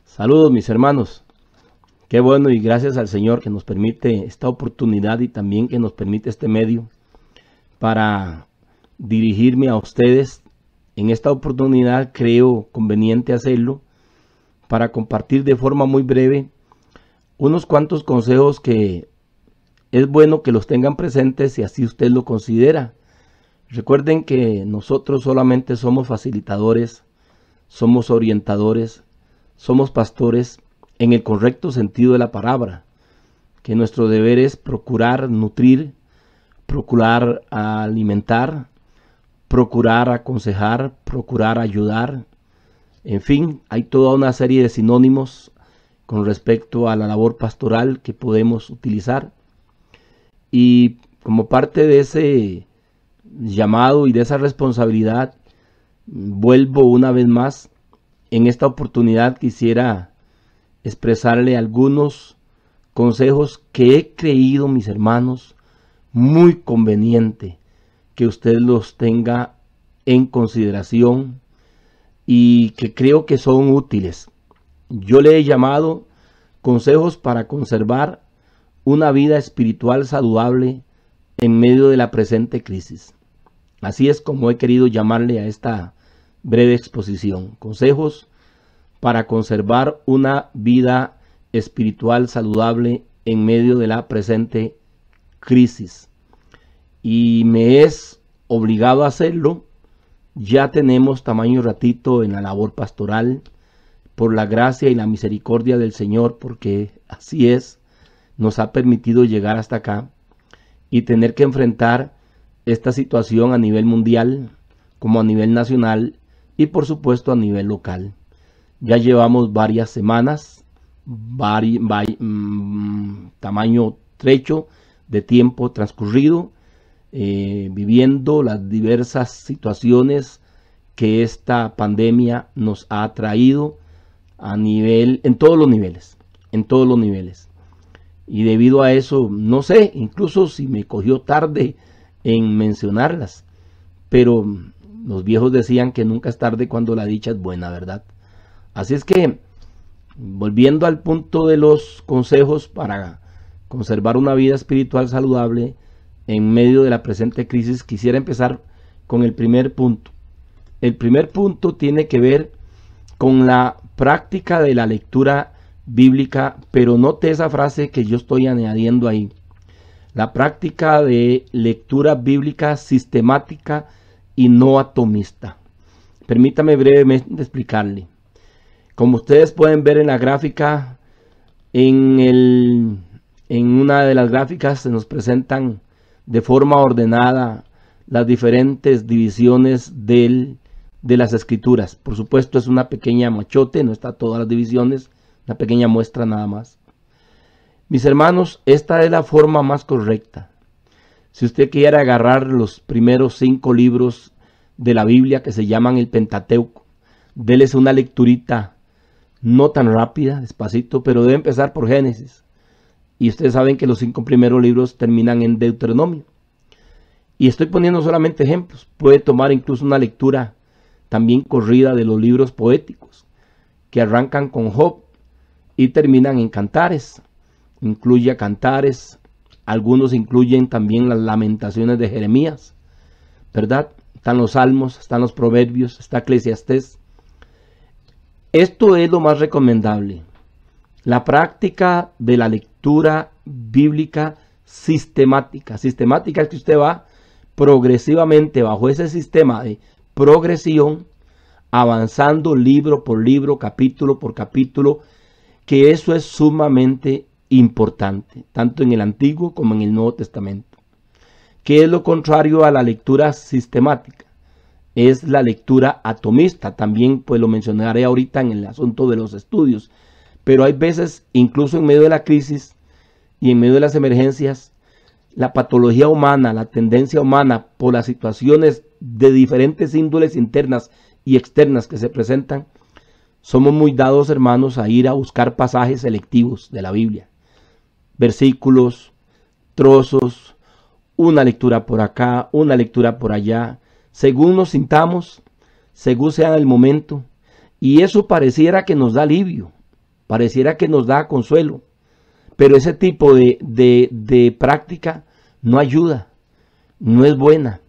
Saludos mis hermanos, qué bueno y gracias al Señor que nos permite esta oportunidad y también que nos permite este medio para dirigirme a ustedes. En esta oportunidad creo conveniente hacerlo para compartir de forma muy breve unos cuantos consejos que es bueno que los tengan presentes si así usted lo considera. Recuerden que nosotros solamente somos facilitadores, somos orientadores, somos pastores en el correcto sentido de la palabra, que nuestro deber es procurar nutrir, procurar alimentar, procurar aconsejar, procurar ayudar. En fin, hay toda una serie de sinónimos con respecto a la labor pastoral que podemos utilizar. Y como parte de ese llamado y de esa responsabilidad, vuelvo una vez más. En esta oportunidad quisiera expresarle algunos consejos que he creído, mis hermanos, muy conveniente que usted los tenga en consideración y que creo que son útiles. Yo le he llamado consejos para conservar una vida espiritual saludable en medio de la presente crisis. Así es como he querido llamarle a esta breve exposición. Consejos para conservar una vida espiritual saludable en medio de la presente crisis. Y me es obligado a hacerlo. Ya tenemos tamaño ratito en la labor pastoral por la gracia y la misericordia del Señor, porque así es, nos ha permitido llegar hasta acá y tener que enfrentar esta situación a nivel mundial como a nivel nacional y por supuesto a nivel local. Ya llevamos varias semanas, tamaño trecho de tiempo transcurrido, viviendo las diversas situaciones que esta pandemia nos ha traído en todos los niveles. Y debido a eso, no sé, incluso si me cogió tarde en mencionarlas, pero los viejos decían que nunca es tarde cuando la dicha es buena, ¿verdad? Así es que, volviendo al punto de los consejos para conservar una vida espiritual saludable en medio de la presente crisis, quisiera empezar con el primer punto. El primer punto tiene que ver con la práctica de la lectura bíblica, pero note esa frase que yo estoy añadiendo ahí. La práctica de lectura bíblica sistemática y no atomista. Permítame brevemente explicarle. Como ustedes pueden ver en la gráfica, en una de las gráficas se nos presentan de forma ordenada las diferentes divisiones de las escrituras. Por supuesto es una pequeña machote, no está todas las divisiones, una pequeña muestra nada más. Mis hermanos, esta es la forma más correcta. Si usted quiere agarrar los primeros 5 libros de la Biblia que se llaman el Pentateuco, déles una lecturita no tan rápida, despacito, pero debe empezar por Génesis. Y ustedes saben que los 5 primeros libros terminan en Deuteronomio. Y estoy poniendo solamente ejemplos. Puede tomar incluso una lectura también corrida de los libros poéticos, que arrancan con Job y terminan en Cantares. Incluye a Cantares, algunos incluyen también las lamentaciones de Jeremías, ¿verdad? Están los Salmos, están los Proverbios, está Eclesiastés. Esto es lo más recomendable. La práctica de la lectura bíblica sistemática. Sistemática es que usted va progresivamente bajo ese sistema de progresión, avanzando libro por libro, capítulo por capítulo, que eso es sumamente importante, tanto en el Antiguo como en el Nuevo Testamento. ¿Qué es lo contrario a la lectura sistemática? Es la lectura atomista. También pues lo mencionaré ahorita en el asunto de los estudios. Pero hay veces, incluso en medio de la crisis y en medio de las emergencias, la patología humana, la tendencia humana por las situaciones de diferentes índoles internas y externas que se presentan, somos muy dados, hermanos, a ir a buscar pasajes selectivos de la Biblia. Versículos, trozos, una lectura por acá, una lectura por allá, según nos sintamos, según sea el momento. Y eso pareciera que nos da alivio. pareciera que nos da consuelo, pero ese tipo de práctica no ayuda, no es buena.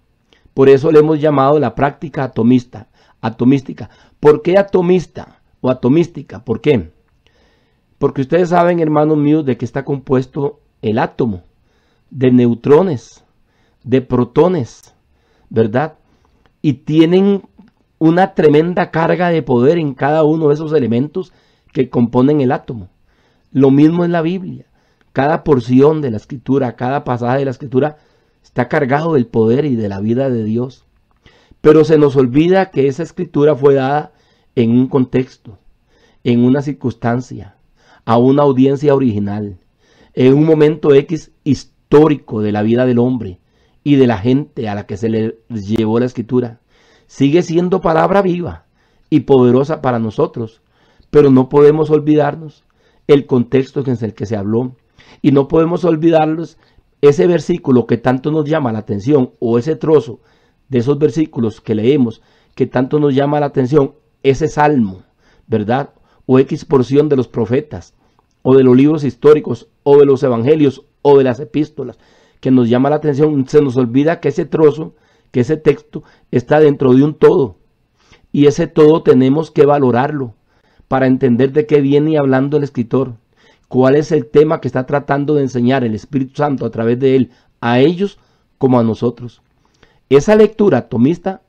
Por eso le hemos llamado la práctica atomística. ¿Por qué atomista o atomística? ¿Por qué? Porque ustedes saben, hermanos míos, de qué está compuesto el átomo: de neutrones, de protones, ¿verdad? Y tienen una tremenda carga de poder en cada uno de esos elementos que componen el átomo. Lo mismo en la Biblia. Cada porción de la Escritura, cada pasaje de la Escritura está cargado del poder y de la vida de Dios. Pero se nos olvida que esa Escritura fue dada en un contexto, en una circunstancia, a una audiencia original, en un momento X histórico de la vida del hombre y de la gente a la que se le llevó la Escritura. Sigue siendo palabra viva y poderosa para nosotros, pero no podemos olvidarnos el contexto en el que se habló, y no podemos olvidarnos ese versículo que tanto nos llama la atención, o ese trozo de esos versículos que leemos que tanto nos llama la atención, ese salmo, ¿verdad? O X porción de los profetas, o de los libros históricos, o de los evangelios, o de las epístolas, que nos llama la atención. Se nos olvida que ese trozo, que ese texto está dentro de un todo, y ese todo tenemos que valorarlo para entender de qué viene hablando el escritor, cuál es el tema que está tratando de enseñar el Espíritu Santo a través de él, a ellos como a nosotros. Esa lectura atomista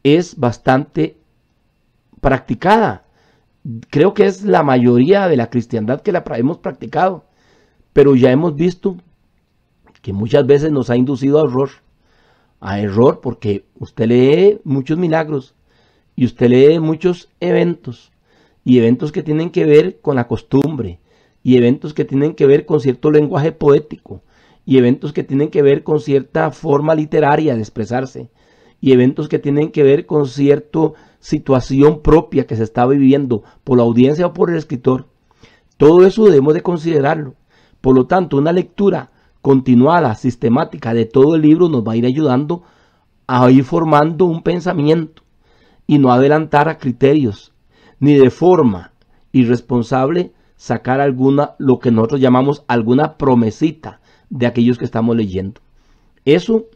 es bastante practicada. Creo que es la mayoría de la cristiandad que la hemos practicado, pero ya hemos visto que muchas veces nos ha inducido a error, porque usted lee muchos milagros y usted lee muchos eventos, y eventos que tienen que ver con la costumbre, y eventos que tienen que ver con cierto lenguaje poético, y eventos que tienen que ver con cierta forma literaria de expresarse, y eventos que tienen que ver con cierta situación propia que se está viviendo por la audiencia o por el escritor. Todo eso debemos de considerarlo. Por lo tanto, una lectura continuada, sistemática de todo el libro nos va a ir ayudando a ir formando un pensamiento y no adelantar a criterios, ni de forma irresponsable sacar lo que nosotros llamamos alguna promesita de aquellos que estamos leyendo. Eso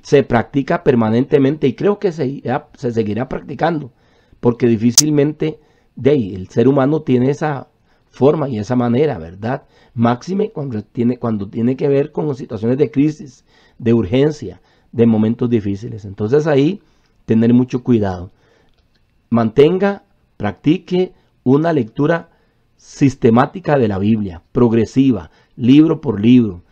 se practica permanentemente, y creo que se seguirá practicando, porque difícilmente el ser humano tiene esa forma y esa manera, ¿verdad? Máxime cuando tiene que ver con situaciones de crisis, de urgencia, de momentos difíciles. Entonces ahí tener mucho cuidado. Practique una lectura sistemática de la Biblia, progresiva, libro por libro,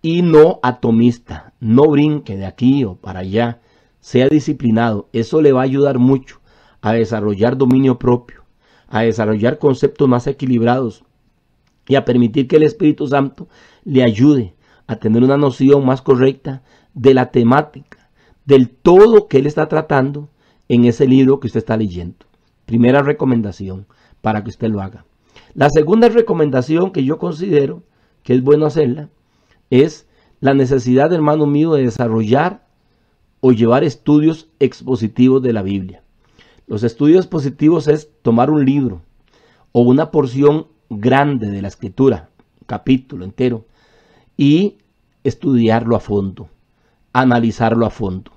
y no atomista. No brinque de aquí o para allá, sea disciplinado. Eso le va a ayudar mucho a desarrollar dominio propio, a desarrollar conceptos más equilibrados, y a permitir que el Espíritu Santo le ayude a tener una noción más correcta de la temática, del todo que él está tratando en ese libro que usted está leyendo. Primera recomendación para que usted lo haga. La segunda recomendación que yo considero que es bueno hacerla es la necesidad, hermano mío, de desarrollar o llevar estudios expositivos de la Biblia. Los estudios expositivos es tomar un libro o una porción grande de la Escritura, un capítulo entero, y estudiarlo a fondo, analizarlo a fondo.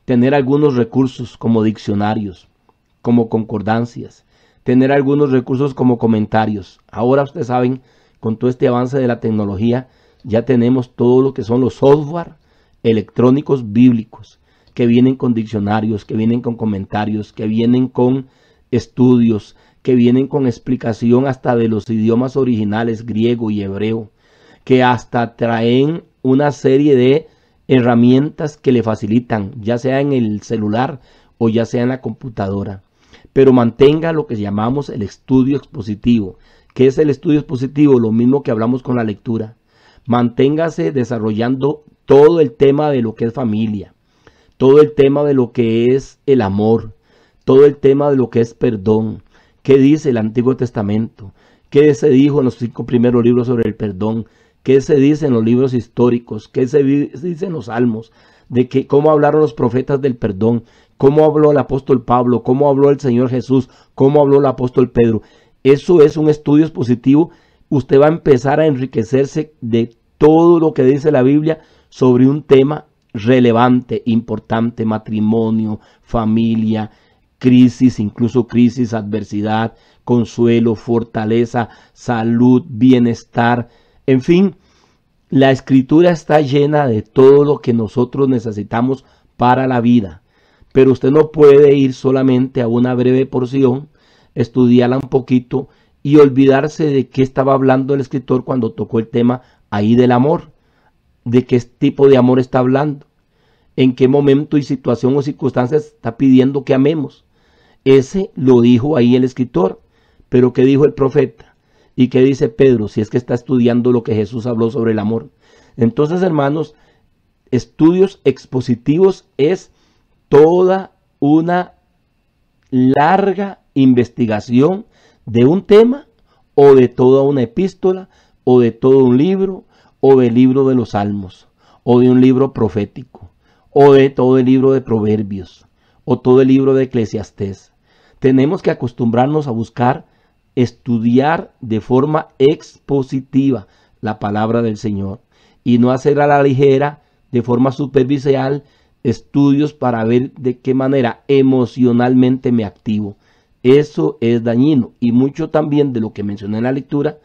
Tener algunos recursos como diccionarios, como concordancias, tener algunos recursos como comentarios. Ahora ustedes saben, con todo este avance de la tecnología, ya tenemos todo lo que son los software electrónicos bíblicos, que vienen con diccionarios, que vienen con comentarios, que vienen con estudios, que vienen con explicación hasta de los idiomas originales, griego y hebreo, que hasta traen una serie de herramientas que le facilitan, ya sea en el celular o ya sea en la computadora. Pero mantenga lo que llamamos el estudio expositivo. ¿Qué es el estudio expositivo? Lo mismo que hablamos con la lectura. Manténgase desarrollando todo el tema de lo que es familia, todo el tema de lo que es el amor, todo el tema de lo que es perdón. ¿Qué dice el Antiguo Testamento? ¿Qué se dijo en los 5 primeros libros sobre el perdón? ¿Qué se dice en los libros históricos? ¿Qué se dice en los salmos? De que cómo hablaron los profetas del perdón, cómo habló el apóstol Pablo, cómo habló el Señor Jesús, cómo habló el apóstol Pedro. Eso es un estudio expositivo. Usted va a empezar a enriquecerse de todo lo que dice la Biblia sobre un tema relevante, importante: matrimonio, familia, crisis, incluso crisis, adversidad, consuelo, fortaleza, salud, bienestar. En fin, la Escritura está llena de todo lo que nosotros necesitamos para la vida. Pero usted no puede ir solamente a una breve porción, estudiarla un poquito y olvidarse de qué estaba hablando el escritor cuando tocó el tema ahí del amor. De qué tipo de amor está hablando, en qué momento y situación o circunstancias está pidiendo que amemos. Ese lo dijo ahí el escritor. Pero ¿qué dijo el profeta? ¿Y qué dice Pedro? Si es que está estudiando lo que Jesús habló sobre el amor. Entonces, hermanos, estudios expositivos es toda una larga investigación de un tema, o de toda una epístola, o de todo un libro, o del libro de los Salmos, o de un libro profético, o de todo el libro de Proverbios, o todo el libro de Eclesiastés. Tenemos que acostumbrarnos a buscar estudiar de forma expositiva la palabra del Señor y no hacer a la ligera, de forma superficial, estudios para ver de qué manera emocionalmente me activo. Eso es dañino, y mucho también de lo que mencioné en la lectura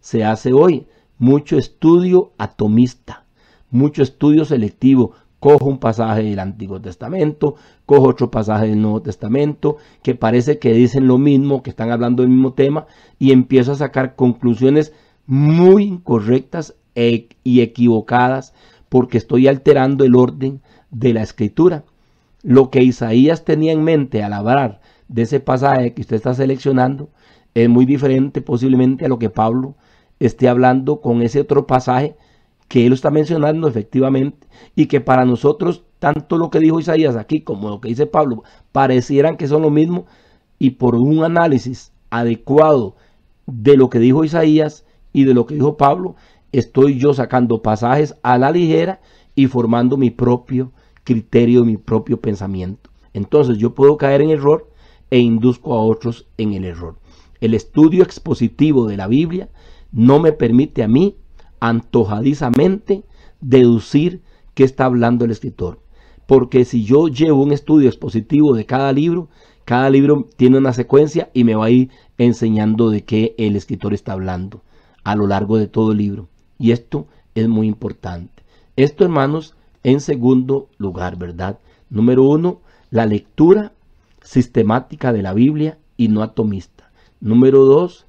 se hace hoy. Mucho estudio atomista, mucho estudio selectivo. Cojo un pasaje del Antiguo Testamento, cojo otro pasaje del Nuevo Testamento, que parece que dicen lo mismo, que están hablando del mismo tema, y empiezo a sacar conclusiones muy incorrectas y equivocadas, porque estoy alterando el orden de la Escritura. Lo que Isaías tenía en mente al hablar de ese pasaje que usted está seleccionando es muy diferente posiblemente a lo que Pablo esté hablando con ese otro pasaje que él está mencionando efectivamente, y que para nosotros tanto lo que dijo Isaías aquí como lo que dice Pablo parecieran que son lo mismo, y por un análisis adecuado de lo que dijo Isaías y de lo que dijo Pablo, estoy yo sacando pasajes a la ligera y formando mi propio criterio, mi propio pensamiento. Entonces yo puedo caer en error e induzco a otros en el error. El estudio expositivo de la Biblia no me permite a mí antojadizamente deducir qué está hablando el escritor, porque si yo llevo un estudio expositivo de cada libro tiene una secuencia y me va a ir enseñando de qué el escritor está hablando a lo largo de todo el libro, y esto es muy importante. Esto, hermanos, en segundo lugar, ¿verdad? Número 1, la lectura sistemática de la Biblia y no atomista. Número 2,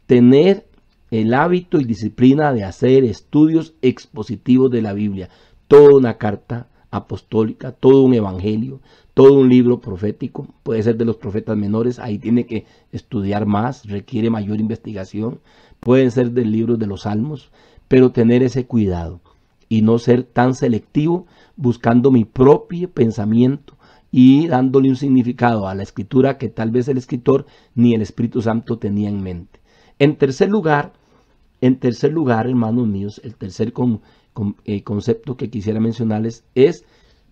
tener el hábito y disciplina de hacer estudios expositivos de la Biblia. Toda una carta apostólica, todo un evangelio, todo un libro profético, puede ser de los profetas menores, ahí tiene que estudiar más, requiere mayor investigación. Pueden ser del libro de los Salmos, pero tener ese cuidado y no ser tan selectivo, buscando mi propio pensamiento y dándole un significado a la escritura que tal vez el escritor ni el Espíritu Santo tenía en mente. En tercer lugar, hermanos míos, el tercer concepto que quisiera mencionarles es: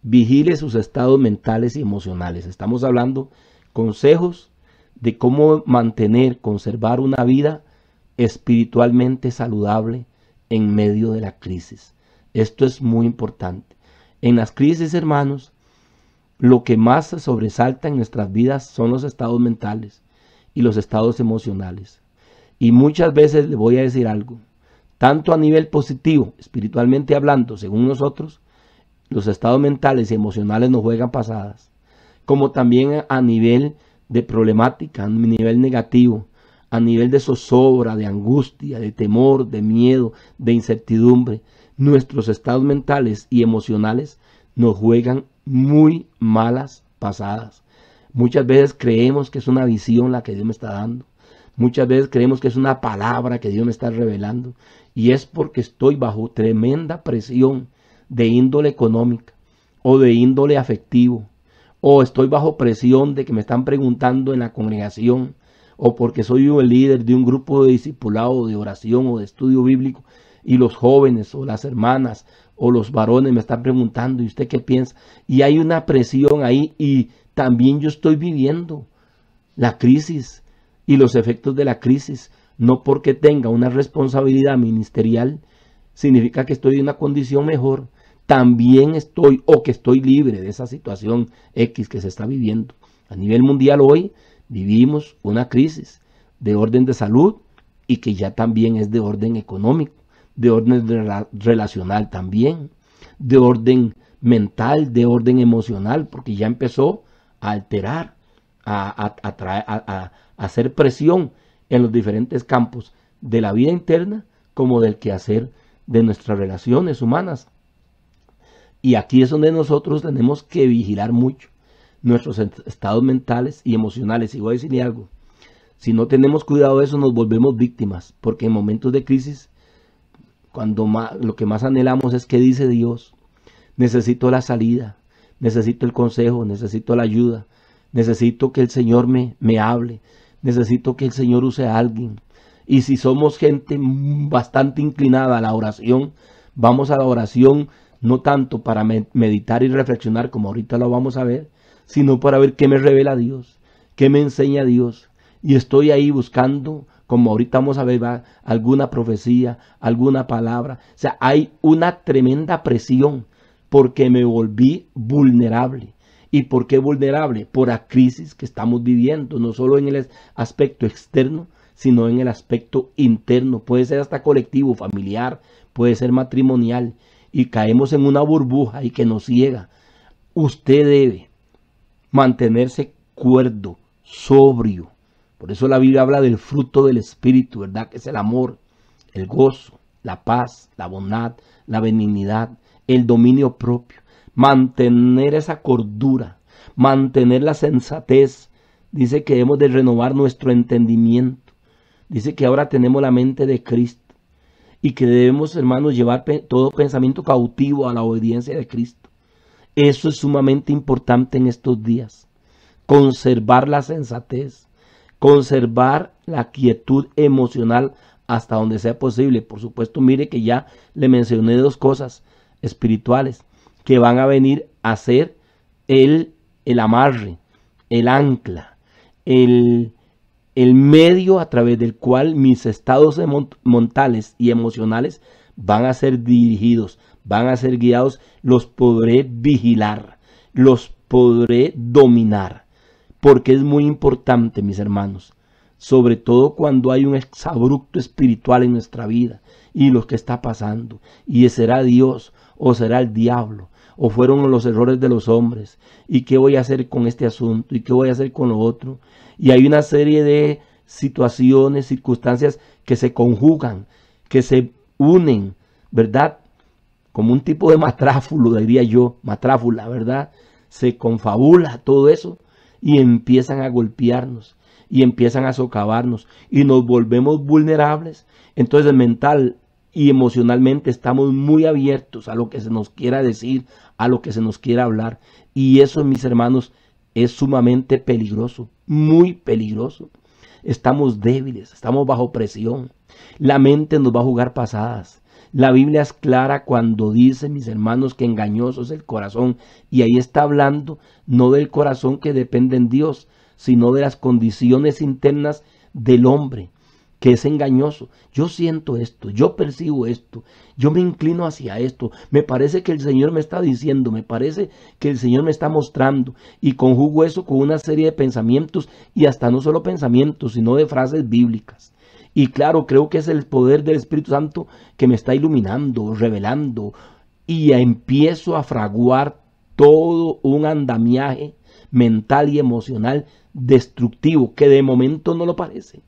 vigile sus estados mentales y emocionales. Estamos hablando consejos de cómo conservar una vida espiritualmente saludable en medio de la crisis. Esto es muy importante. En las crisis, hermanos, lo que más se sobresalta en nuestras vidas son los estados mentales y los estados emocionales. Y muchas veces le voy a decir algo, tanto a nivel positivo, espiritualmente hablando, según nosotros, los estados mentales y emocionales nos juegan pasadas, como también a nivel de problemática, a nivel negativo, a nivel de zozobra, de angustia, de temor, de miedo, de incertidumbre. Nuestros estados mentales y emocionales nos juegan muy malas pasadas. Muchas veces creemos que es una visión la que Dios me está dando. Muchas veces creemos que es una palabra que Dios me está revelando, y es porque estoy bajo tremenda presión de índole económica o de índole afectivo, o estoy bajo presión de que me están preguntando en la congregación, o porque soy el líder de un grupo de discipulado, de oración o de estudio bíblico, y los jóvenes o las hermanas o los varones me están preguntando: ¿y usted qué piensa? Y hay una presión ahí, y también yo estoy viviendo la crisis y los efectos de la crisis. No porque tenga una responsabilidad ministerial significa que estoy en una condición mejor. También estoy, o que estoy libre de esa situación X que se está viviendo. A nivel mundial hoy vivimos una crisis de orden de salud y que ya también es de orden económico, de orden relacional también, de orden mental, de orden emocional, porque ya empezó a alterar, a hacer presión en los diferentes campos de la vida interna como del quehacer de nuestras relaciones humanas. Y aquí es donde nosotros tenemos que vigilar mucho nuestros estados mentales y emocionales. Y voy a decirle algo, si no tenemos cuidado de eso nos volvemos víctimas, porque en momentos de crisis, cuando lo que más anhelamos es qué dice Dios. Necesito la salida, necesito el consejo, necesito la ayuda, necesito que el Señor me hable, necesito que el Señor use a alguien. Y si somos gente bastante inclinada a la oración, vamos a la oración no tanto para meditar y reflexionar como ahorita lo vamos a ver, sino para ver qué me revela Dios, qué me enseña Dios. Y estoy ahí buscando, como ahorita vamos a ver, alguna profecía, alguna palabra. O sea, hay una tremenda presión porque me volví vulnerable. ¿Y por qué vulnerable? Por la crisis que estamos viviendo, no solo en el aspecto externo, sino en el aspecto interno. Puede ser hasta colectivo, familiar, puede ser matrimonial. Y caemos en una burbuja y que nos ciega. Usted debe mantenerse cuerdo, sobrio. Por eso la Biblia habla del fruto del Espíritu, ¿verdad? Que es el amor, el gozo, la paz, la bondad, la benignidad, el dominio propio. Mantener esa cordura, mantener la sensatez. Dice que debemos de renovar nuestro entendimiento. Dice que ahora tenemos la mente de Cristo. Y que debemos, hermanos, llevar todo pensamiento cautivo a la obediencia de Cristo. Eso es sumamente importante en estos días. Conservar la sensatez, conservar la quietud emocional hasta donde sea posible. Por supuesto, mire que ya le mencioné dos cosas espirituales que van a venir a ser el amarre, el ancla, el medio a través del cual mis estados mentales y emocionales van a ser dirigidos, van a ser guiados, los podré vigilar, los podré dominar, porque es muy importante, mis hermanos, sobre todo cuando hay un exabrupto espiritual en nuestra vida y lo que está pasando, y será Dios o será el diablo, o fueron los errores de los hombres, y qué voy a hacer con este asunto, y qué voy a hacer con lo otro. Y hay una serie de situaciones, circunstancias que se conjugan, que se unen, ¿verdad? Como un tipo de matráfulo, diría yo, matráfula, ¿verdad? Se confabula todo eso y empiezan a golpearnos y empiezan a socavarnos y nos volvemos vulnerables. Entonces mental y emocionalmente estamos muy abiertos a lo que se nos quiera decir, a lo que se nos quiera hablar. Y eso, mis hermanos, es sumamente peligroso, muy peligroso. Estamos débiles, estamos bajo presión. La mente nos va a jugar pasadas. La Biblia es clara cuando dice, mis hermanos, que engañoso es el corazón. Y ahí está hablando no del corazón que depende en Dios, sino de las condiciones internas del hombre, que es engañoso. Yo siento esto, yo percibo esto, yo me inclino hacia esto, me parece que el Señor me está diciendo, me parece que el Señor me está mostrando, y conjugo eso con una serie de pensamientos, y hasta no solo pensamientos, sino de frases bíblicas. Y claro, creo que es el poder del Espíritu Santo que me está iluminando, revelando, y empiezo a fraguar todo un andamiaje mental y emocional destructivo, que de momento no lo parece,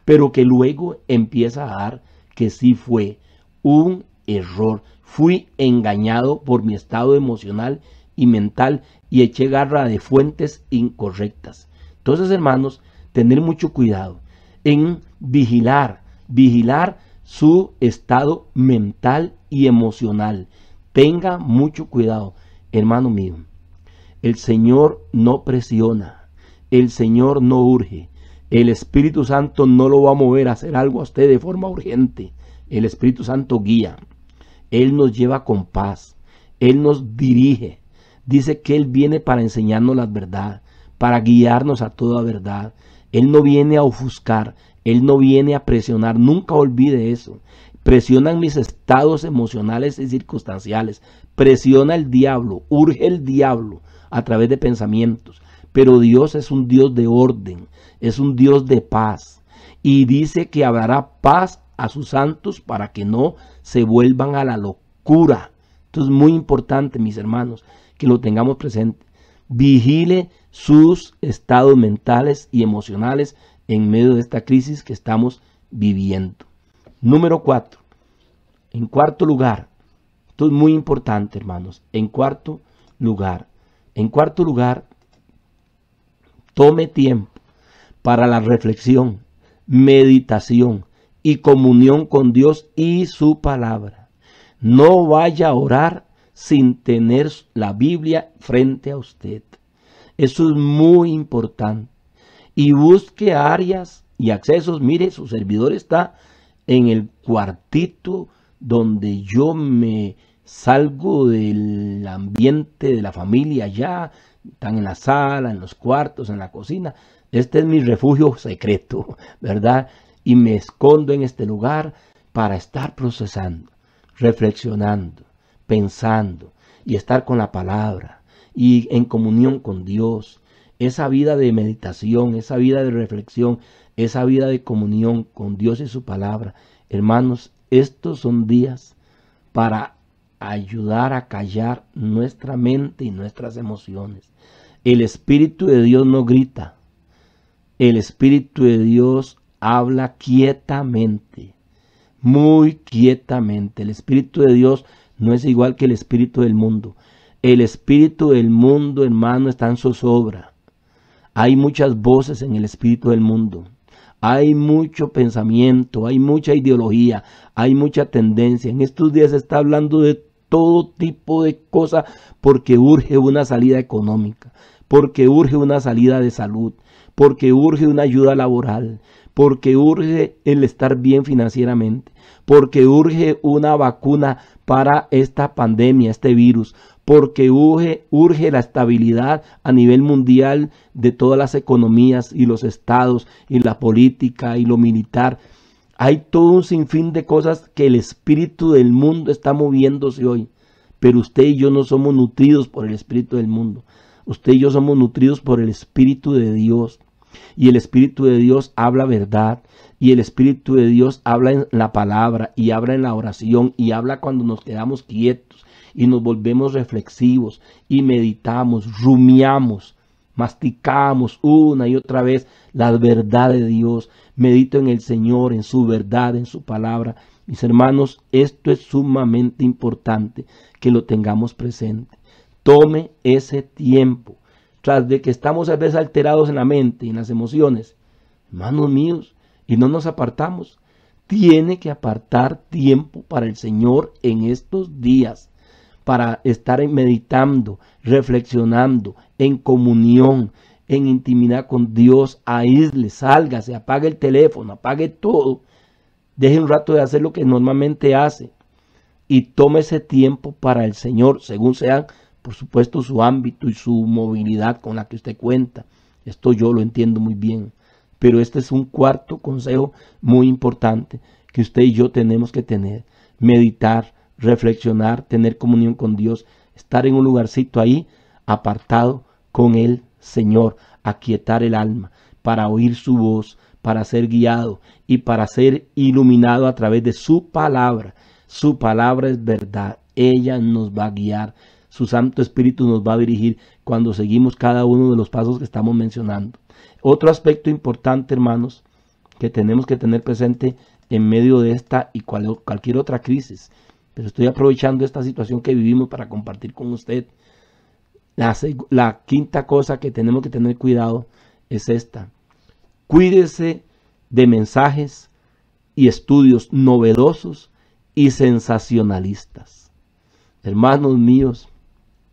pero que luego empieza a dar que sí fue un error. Fui engañado por mi estado emocional y mental y eché garra de fuentes incorrectas. Entonces, hermanos, tener mucho cuidado en vigilar su estado mental y emocional. Tenga mucho cuidado, hermano mío. El Señor no presiona, el Señor no urge. El Espíritu Santo no lo va a mover a hacer algo a usted de forma urgente. El Espíritu Santo guía. Él nos lleva con paz. Él nos dirige. Dice que Él viene para enseñarnos la verdad, para guiarnos a toda verdad. Él no viene a ofuscar, Él no viene a presionar, nunca olvide eso. Presionan mis estados emocionales y circunstanciales, presiona el diablo, urge el diablo a través de pensamientos, pero Dios es un Dios de orden, es un Dios de paz, y dice que habrá paz a sus santos para que no se vuelvan a la locura. Esto es muy importante, mis hermanos, que lo tengamos presente. Vigile sus estados mentales y emocionales en medio de esta crisis que estamos viviendo. Número 4. En cuarto lugar, esto es muy importante, hermanos. En cuarto lugar, tome tiempo para la reflexión, meditación y comunión con Dios y su palabra. No vaya a orar sin tener la Biblia frente a usted. Eso es muy importante. Y busque áreas y accesos. Mire, su servidor está en el cuartito donde yo me salgo del ambiente de la familia allá. Están en la sala, en los cuartos, en la cocina. Este es mi refugio secreto, ¿verdad? Y me escondo en este lugar para estar procesando, reflexionando, pensando y estar con la palabra y en comunión con Dios. Esa vida de meditación, esa vida de reflexión, esa vida de comunión con Dios y su palabra. Hermanos, estos son días para ayudar a callar nuestra mente y nuestras emociones. El Espíritu de Dios no grita. El Espíritu de Dios habla quietamente, muy quietamente. El Espíritu de Dios no es igual que el espíritu del mundo. El espíritu del mundo, hermano, está en zozobra. Hay muchas voces en el espíritu del mundo. Hay mucho pensamiento, hay mucha ideología, hay mucha tendencia. En estos días se está hablando de todo tipo de cosas porque urge una salida económica, porque urge una salida de salud, porque urge una ayuda laboral, porque urge el estar bien financieramente, porque urge una vacuna para esta pandemia, este virus, porque urge la estabilidad a nivel mundial de todas las economías y los estados y la política y lo militar. Hay todo un sinfín de cosas que el espíritu del mundo está moviéndose hoy, pero usted y yo no somos nutridos por el espíritu del mundo. Usted y yo somos nutridos por el Espíritu de Dios. Y el Espíritu de Dios habla verdad. Y el Espíritu de Dios habla en la palabra y habla en la oración y habla cuando nos quedamos quietos y nos volvemos reflexivos y meditamos, rumiamos, masticamos una y otra vez la verdad de Dios. Medito en el Señor, en su verdad, en su palabra. Mis hermanos, esto es sumamente importante que lo tengamos presente. Tome ese tiempo. Tras de que estamos a veces alterados en la mente y en las emociones, hermanos míos, y no nos apartamos, tiene que apartar tiempo para el Señor en estos días, para estar meditando, reflexionando, en comunión, en intimidad con Dios. Aísle, sálgase, apague el teléfono, apague todo, deje un rato de hacer lo que normalmente hace y tome ese tiempo para el Señor, según sean, por supuesto, su ámbito y su movilidad con la que usted cuenta. Esto yo lo entiendo muy bien. Pero este es un cuarto consejo muy importante que usted y yo tenemos que tener. Meditar, reflexionar, tener comunión con Dios, estar en un lugarcito ahí, apartado con el Señor, aquietar el alma, para oír su voz, para ser guiado y para ser iluminado a través de su palabra. Su palabra es verdad, ella nos va a guiar. Su Santo Espíritu nos va a dirigir cuando seguimos cada uno de los pasos que estamos mencionando. Otro aspecto importante, hermanos, que tenemos que tener presente en medio de esta y cualquier otra crisis. Pero estoy aprovechando esta situación que vivimos para compartir con usted. La quinta cosa que tenemos que tener cuidado es esta. Cuídese de mensajes y estudios novedosos y sensacionalistas. Hermanos míos,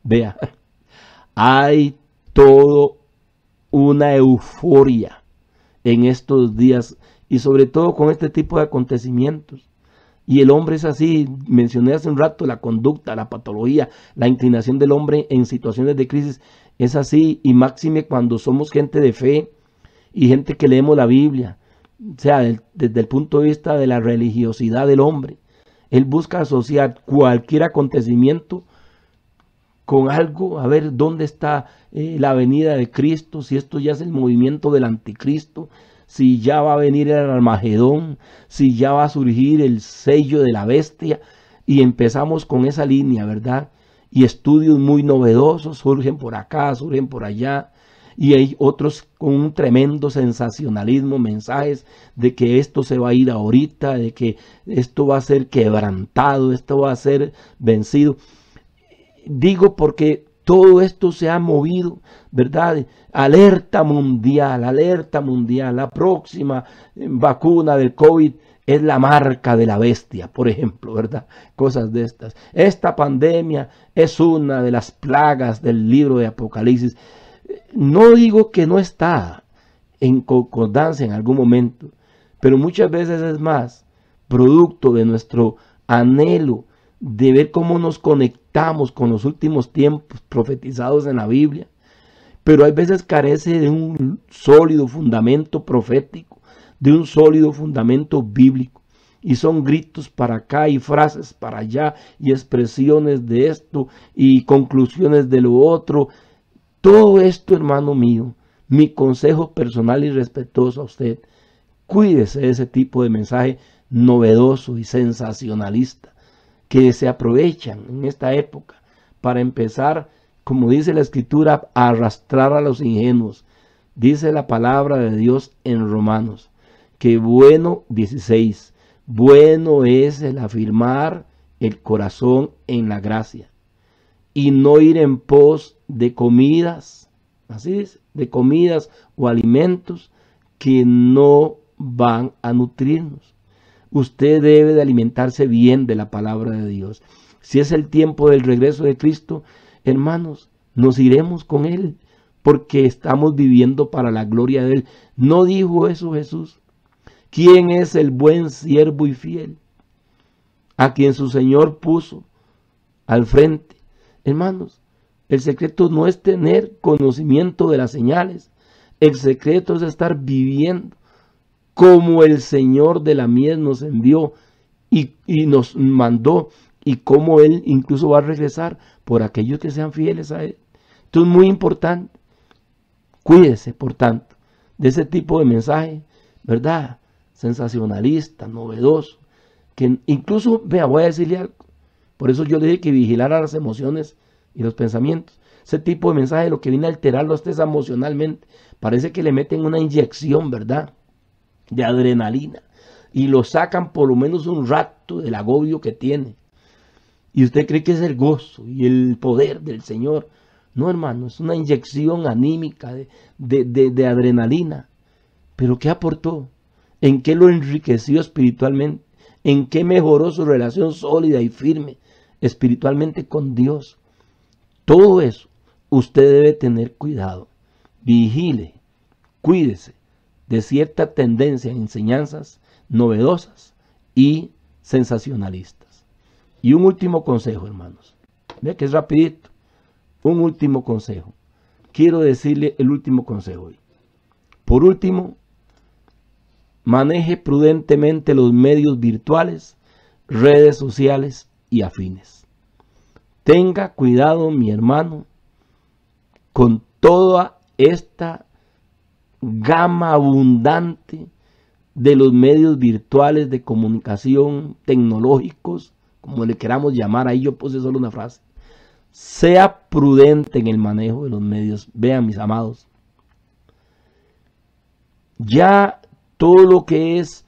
vea, hay todo una euforia en estos días y sobre todo con este tipo de acontecimientos. Y el hombre es así, mencioné hace un rato la conducta, la patología, la inclinación del hombre en situaciones de crisis es así, y máxime cuando somos gente de fe y gente que leemos la Biblia, o sea, desde el punto de vista de la religiosidad del hombre. Él busca asociar cualquier acontecimiento con algo, a ver dónde está la venida de Cristo, si esto ya es el movimiento del anticristo, si ya va a venir el Armagedón, si ya va a surgir el sello de la bestia, y empezamos con esa línea, ¿verdad? Y estudios muy novedosos surgen por acá, surgen por allá, y hay otros con un tremendo sensacionalismo, mensajes de que esto se va a ir ahorita, de que esto va a ser quebrantado, esto va a ser vencido. Digo porque todo esto se ha movido, ¿verdad? Alerta mundial, la próxima vacuna del COVID es la marca de la bestia, por ejemplo, ¿verdad? Cosas de estas. Esta pandemia es una de las plagas del libro de Apocalipsis. No digo que no está en concordancia en algún momento, pero muchas veces es más producto de nuestro anhelo de ver cómo nos conectamos con los últimos tiempos profetizados en la Biblia, pero hay veces carece de un sólido fundamento profético, de un sólido fundamento bíblico, y son gritos para acá y frases para allá y expresiones de esto y conclusiones de lo otro. Todo esto, hermano mío, mi consejo personal y respetuoso a usted, cuídese de ese tipo de mensaje novedoso y sensacionalista que se aprovechan en esta época para empezar, como dice la Escritura, a arrastrar a los ingenuos. Dice la palabra de Dios en Romanos, que bueno, 16, bueno es el afirmar el corazón en la gracia y no ir en pos de comidas, así dice, de comidas o alimentos que no van a nutrirnos. Usted debe de alimentarse bien de la palabra de Dios. Si es el tiempo del regreso de Cristo, hermanos, nos iremos con Él, porque estamos viviendo para la gloria de Él. ¿No dijo eso Jesús? ¿Quién es el buen siervo y fiel? A quien su Señor puso al frente. Hermanos, el secreto no es tener conocimiento de las señales. El secreto es estar viviendo como el Señor de la mies nos envió y nos mandó, y como Él incluso va a regresar por aquellos que sean fieles a Él. Esto es muy importante. Cuídese, por tanto, de ese tipo de mensaje, ¿verdad? Sensacionalista, novedoso, que incluso, vea, voy a decirle algo. Por eso yo le dije que vigilara las emociones y los pensamientos. Ese tipo de mensaje lo que viene a alterarlo a usted emocionalmente. Parece que le meten una inyección, ¿verdad?, de adrenalina, y lo sacan por lo menos un rato del agobio que tiene, y usted cree que es el gozo y el poder del Señor. No, hermano, es una inyección anímica de adrenalina. ¿Pero qué aportó? ¿En qué lo enriqueció espiritualmente? ¿En qué mejoró su relación sólida y firme espiritualmente con Dios? Todo eso usted debe tener cuidado. Vigile, cuídese de cierta tendencia en enseñanzas novedosas y sensacionalistas. Y un último consejo, hermanos. Vea que es rapidito. Un último consejo. Quiero decirle el último consejo hoy. Por último, maneje prudentemente los medios virtuales, redes sociales y afines. Tenga cuidado, mi hermano, con toda esta gama abundante de los medios virtuales de comunicación, tecnológicos, como le queramos llamar. Ahí yo puse solo una frase. Sea prudente en el manejo de los medios. Vean, mis amados, ya todo lo que es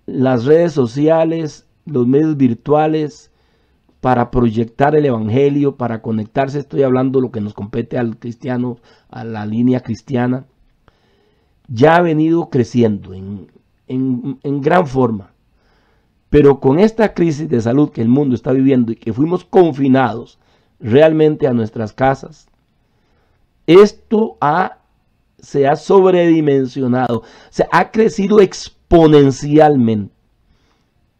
las redes sociales, los medios virtuales, para proyectar el evangelio, para conectarse, estoy hablando de lo que nos compete al cristiano, a la línea cristiana, ya ha venido creciendo en gran forma. Pero con esta crisis de salud que el mundo está viviendo y que fuimos confinados realmente a nuestras casas, esto se ha sobredimensionado, se ha crecido exponencialmente.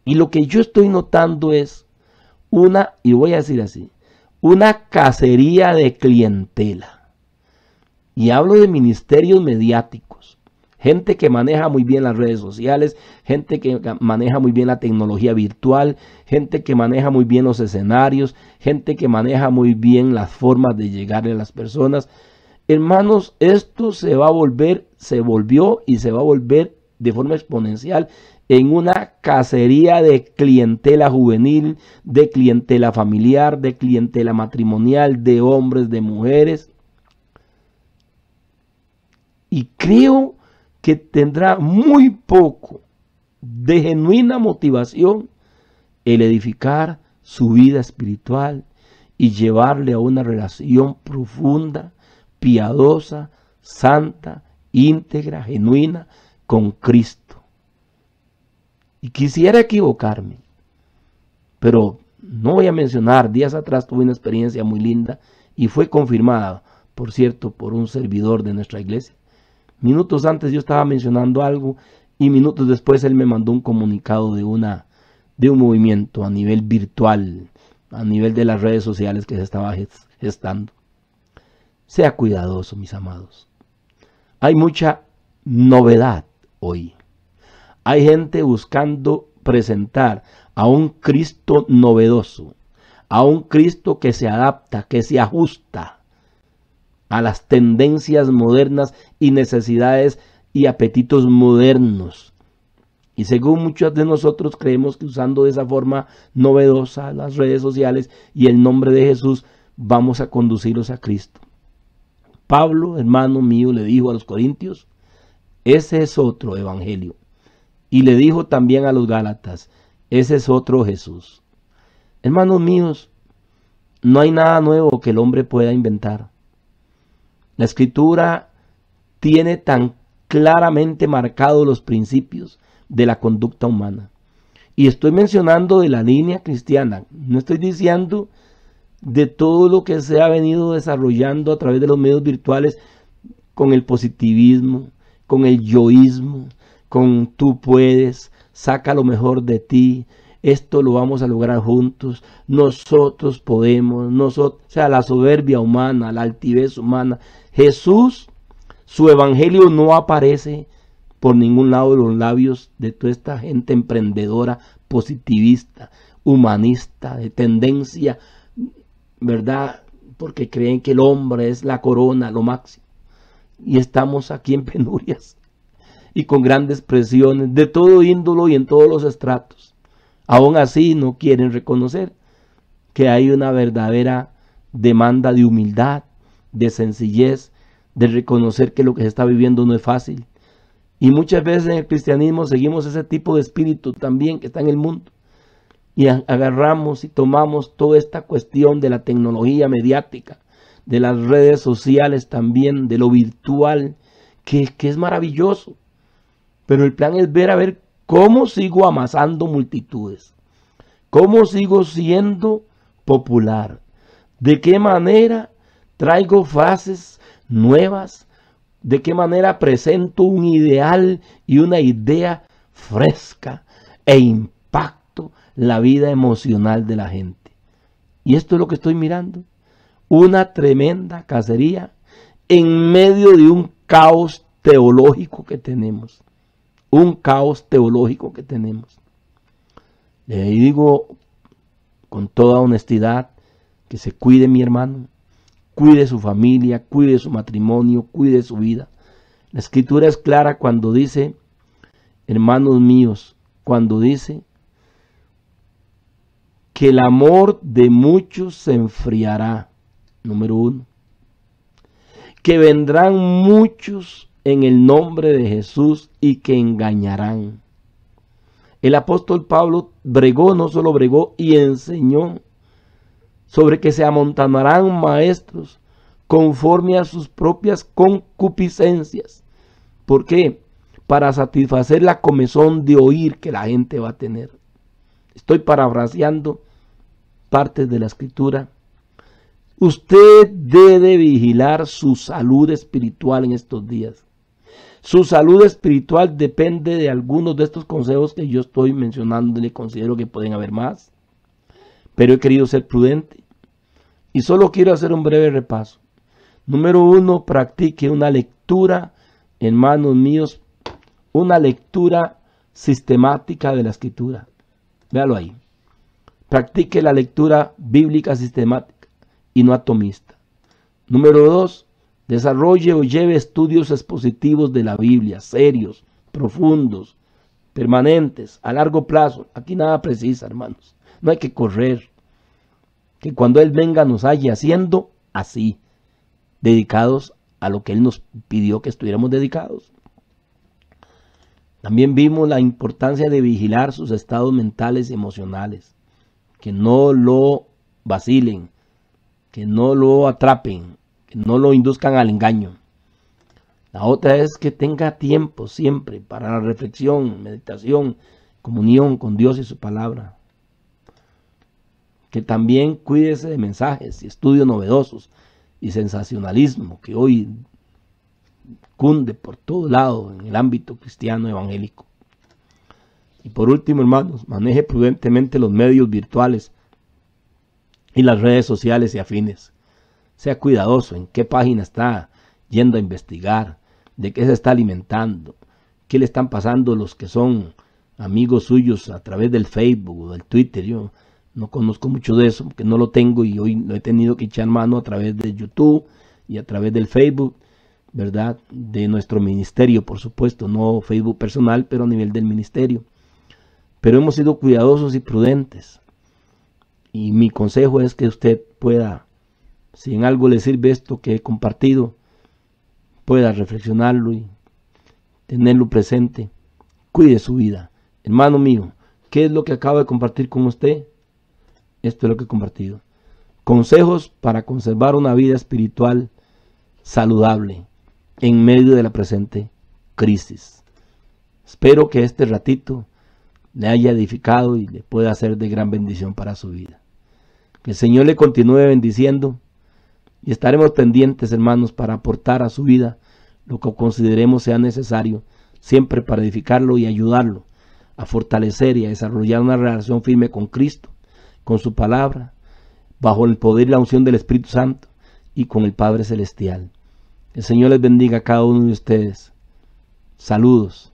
Y lo que yo estoy notando es y voy a decir así, una cacería de clientela. Y hablo de ministerios mediáticos. Gente que maneja muy bien las redes sociales, gente que maneja muy bien la tecnología virtual, gente que maneja muy bien los escenarios, gente que maneja muy bien las formas de llegarle a las personas. Hermanos, esto se volvió y se va a volver de forma exponencial en una cacería de clientela juvenil, de clientela familiar, de clientela matrimonial, de hombres, de mujeres. Y creo que tendrá muy poco de genuina motivación el edificar su vida espiritual y llevarle a una relación profunda, piadosa, santa, íntegra, genuina con Cristo. Y quisiera equivocarme, pero no voy a mencionar, días atrás tuve una experiencia muy linda y fue confirmada, por cierto, por un servidor de nuestra iglesia. Minutos antes yo estaba mencionando algo y minutos después él me mandó un comunicado de un movimiento a nivel virtual, a nivel de las redes sociales que se estaba gestando. Sea cuidadoso, mis amados. Hay mucha novedad hoy. Hay gente buscando presentar a un Cristo novedoso, a un Cristo que se adapta, que se ajusta a las tendencias modernas y necesidades y apetitos modernos. Y según muchos de nosotros creemos que usando de esa forma novedosa las redes sociales y el nombre de Jesús vamos a conducirlos a Cristo. Pablo, hermano mío, le dijo a los corintios, ese es otro evangelio. Y le dijo también a los gálatas, ese es otro Jesús. Hermanos míos, no hay nada nuevo que el hombre pueda inventar. La Escritura tiene tan claramente marcados los principios de la conducta humana. Y estoy mencionando de la línea cristiana. No estoy diciendo de todo lo que se ha venido desarrollando a través de los medios virtuales con el positivismo, con el yoísmo, con tú puedes, saca lo mejor de ti, esto lo vamos a lograr juntos, nosotros podemos, o sea, la soberbia humana, la altivez humana. Jesús, su evangelio no aparece por ningún lado de los labios de toda esta gente emprendedora, positivista, humanista, de tendencia, ¿verdad? Porque creen que el hombre es la corona, lo máximo. Y estamos aquí en penurias y con grandes presiones de todo índolo y en todos los estratos. Aún así no quieren reconocer que hay una verdadera demanda de humildad, de sencillez, de reconocer que lo que se está viviendo no es fácil. Y muchas veces en el cristianismo seguimos ese tipo de espíritu también que está en el mundo. Y agarramos y tomamos toda esta cuestión de la tecnología mediática, de las redes sociales también, de lo virtual, que es maravilloso. Pero el plan es ver a ver cómo sigo amasando multitudes, cómo sigo siendo popular, de qué manera traigo frases nuevas, de qué manera presento un ideal y una idea fresca e impacto la vida emocional de la gente. Y esto es lo que estoy mirando, una tremenda cacería en medio de un caos teológico que tenemos. Un caos teológico que tenemos. Le digo con toda honestidad que se cuide mi hermano, cuide su familia, cuide su matrimonio, cuide su vida. La Escritura es clara cuando dice, hermanos míos, cuando dice que el amor de muchos se enfriará, número 1. Que vendrán muchos en el nombre de Jesús y que engañarán. El apóstol Pablo bregó, no solo bregó, y enseñó sobre que se amontonarán maestros conforme a sus propias concupiscencias. ¿Por qué? Para satisfacer la comezón de oír que la gente va a tener. Estoy parafraseando partes de la Escritura. Usted debe vigilar su salud espiritual en estos días. Su salud espiritual depende de algunos de estos consejos que yo estoy mencionando y le considero que pueden haber más. Pero he querido ser prudente y solo quiero hacer un breve repaso. Número 1, practique una lectura, hermanos míos, una lectura sistemática de la Escritura. Véalo ahí. Practique la lectura bíblica sistemática y no atomista. Número 2, desarrolle o lleve estudios expositivos de la Biblia, serios, profundos, permanentes, a largo plazo. Aquí nada precisa, hermanos. No hay que correr. Que cuando Él venga nos haya haciendo así, dedicados a lo que Él nos pidió que estuviéramos dedicados. También vimos la importancia de vigilar sus estados mentales y emocionales, que no lo vacilen, que no lo atrapen, que no lo induzcan al engaño. La otra es que tenga tiempo siempre para la reflexión, meditación, comunión con Dios y su palabra. Que también cuídese de mensajes y estudios novedosos y sensacionalismo que hoy cunde por todo lado en el ámbito cristiano evangélico. Y por último, hermanos, maneje prudentemente los medios virtuales y las redes sociales y afines. Sea cuidadoso en qué página está yendo a investigar, de qué se está alimentando, qué le están pasando los que son amigos suyos a través del Facebook o del Twitter. Yo no conozco mucho de eso porque no lo tengo y hoy lo he tenido que echar mano a través de YouTube y a través del Facebook, ¿verdad? De nuestro ministerio, por supuesto, no Facebook personal, pero a nivel del ministerio. Pero hemos sido cuidadosos y prudentes. Y mi consejo es que usted pueda, si en algo le sirve esto que he compartido, pueda reflexionarlo y tenerlo presente. Cuide su vida. Hermano mío, ¿qué es lo que acabo de compartir con usted? Esto es lo que he compartido. Consejos para conservar una vida espiritual saludable en medio de la presente crisis. Espero que este ratito le haya edificado y le pueda ser de gran bendición para su vida. Que el Señor le continúe bendiciendo y estaremos pendientes, hermanos, para aportar a su vida lo que consideremos sea necesario, siempre para edificarlo y ayudarlo a fortalecer y a desarrollar una relación firme con Cristo, con su palabra, bajo el poder y la unción del Espíritu Santo y con el Padre Celestial. El Señor les bendiga a cada uno de ustedes. Saludos.